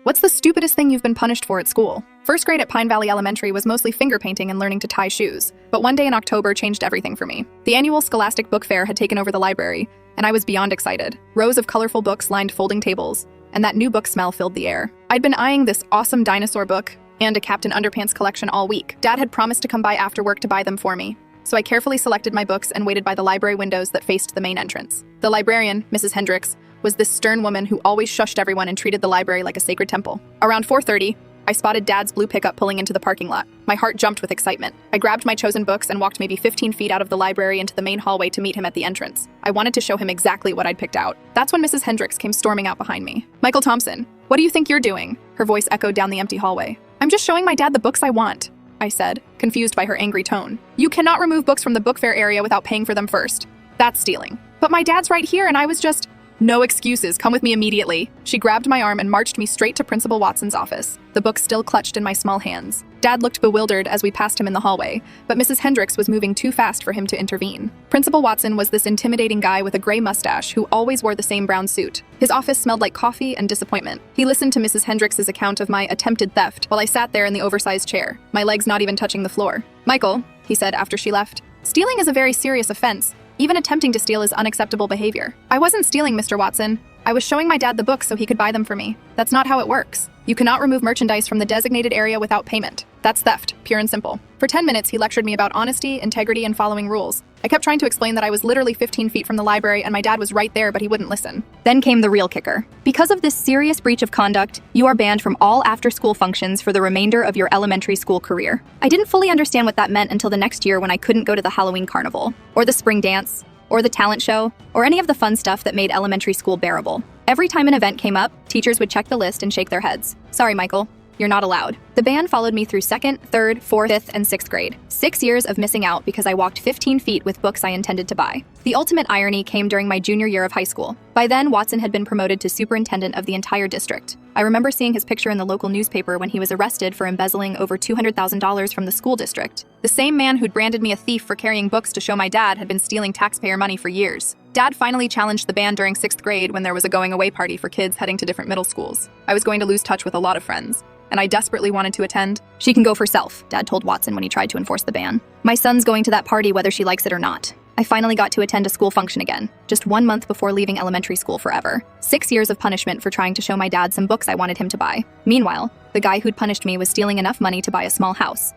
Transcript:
What's the stupidest thing you've been punished for at school? First grade at Pine Valley Elementary was mostly finger painting and learning to tie shoes, but one day in October changed everything for me. The annual Scholastic Book Fair had taken over the library, and I was beyond excited. Rows of colorful books lined folding tables, and that new book smell filled the air. I'd been eyeing this awesome dinosaur book and a Captain Underpants collection all week. Dad had promised to come by after work to buy them for me, so I carefully selected my books and waited by the library windows that faced the main entrance. The librarian, Mrs. Hendricks, was this stern woman who always shushed everyone and treated the library like a sacred temple. Around 4:30, I spotted Dad's blue pickup pulling into the parking lot. My heart jumped with excitement. I grabbed my chosen books and walked maybe 15 feet out of the library into the main hallway to meet him at the entrance. I wanted to show him exactly what I'd picked out. That's when Mrs. Hendricks came storming out behind me. "Michael Thompson, what do you think you're doing?" Her voice echoed down the empty hallway. "I'm just showing my dad the books I want," I said, confused by her angry tone. "You cannot remove books from the book fair area without paying for them first. That's stealing." "But my dad's right here and I was just..." "No excuses, come with me immediately." She grabbed my arm and marched me straight to Principal Watson's office, the book still clutched in my small hands. Dad looked bewildered as we passed him in the hallway, but Mrs. Hendricks was moving too fast for him to intervene. Principal Watson was this intimidating guy with a gray mustache who always wore the same brown suit. His office smelled like coffee and disappointment. He listened to Mrs. Hendricks' account of my attempted theft while I sat there in the oversized chair, my legs not even touching the floor. "Michael," he said after she left, "stealing is a very serious offense. Even attempting to steal is unacceptable behavior." "I wasn't stealing, Mr. Watson. I was showing my dad the books so he could buy them for me. That's not how it works. You cannot remove merchandise from the designated area without payment. That's theft, pure and simple." For 10 minutes, he lectured me about honesty, integrity, and following rules. I kept trying to explain that I was literally 15 feet from the library and my dad was right there, but he wouldn't listen. Then came the real kicker. Because of this serious breach of conduct, you are banned from all after-school functions for the remainder of your elementary school career. I didn't fully understand what that meant until the next year when I couldn't go to the Halloween carnival, or the spring dance, or the talent show, or any of the fun stuff that made elementary school bearable. Every time an event came up, teachers would check the list and shake their heads. "Sorry, Michael, you're not allowed." The ban followed me through 2nd, 3rd, 4th, 5th, and 6th grade. 6 years of missing out because I walked 15 feet with books I intended to buy. The ultimate irony came during my junior year of high school. By then, Watson had been promoted to superintendent of the entire district. I remember seeing his picture in the local newspaper when he was arrested for embezzling over $200,000 from the school district. The same man who'd branded me a thief for carrying books to show my dad had been stealing taxpayer money for years. Dad finally challenged the ban during 6th grade when there was a going-away party for kids heading to different middle schools. I was going to lose touch with a lot of friends, and I desperately wanted to attend. "She can go for herself," Dad told Watson when he tried to enforce the ban. "My son's going to that party whether she likes it or not." I finally got to attend a school function again, just 1 month before leaving elementary school forever. 6 years of punishment for trying to show my dad some books I wanted him to buy. Meanwhile, the guy who'd punished me was stealing enough money to buy a small house.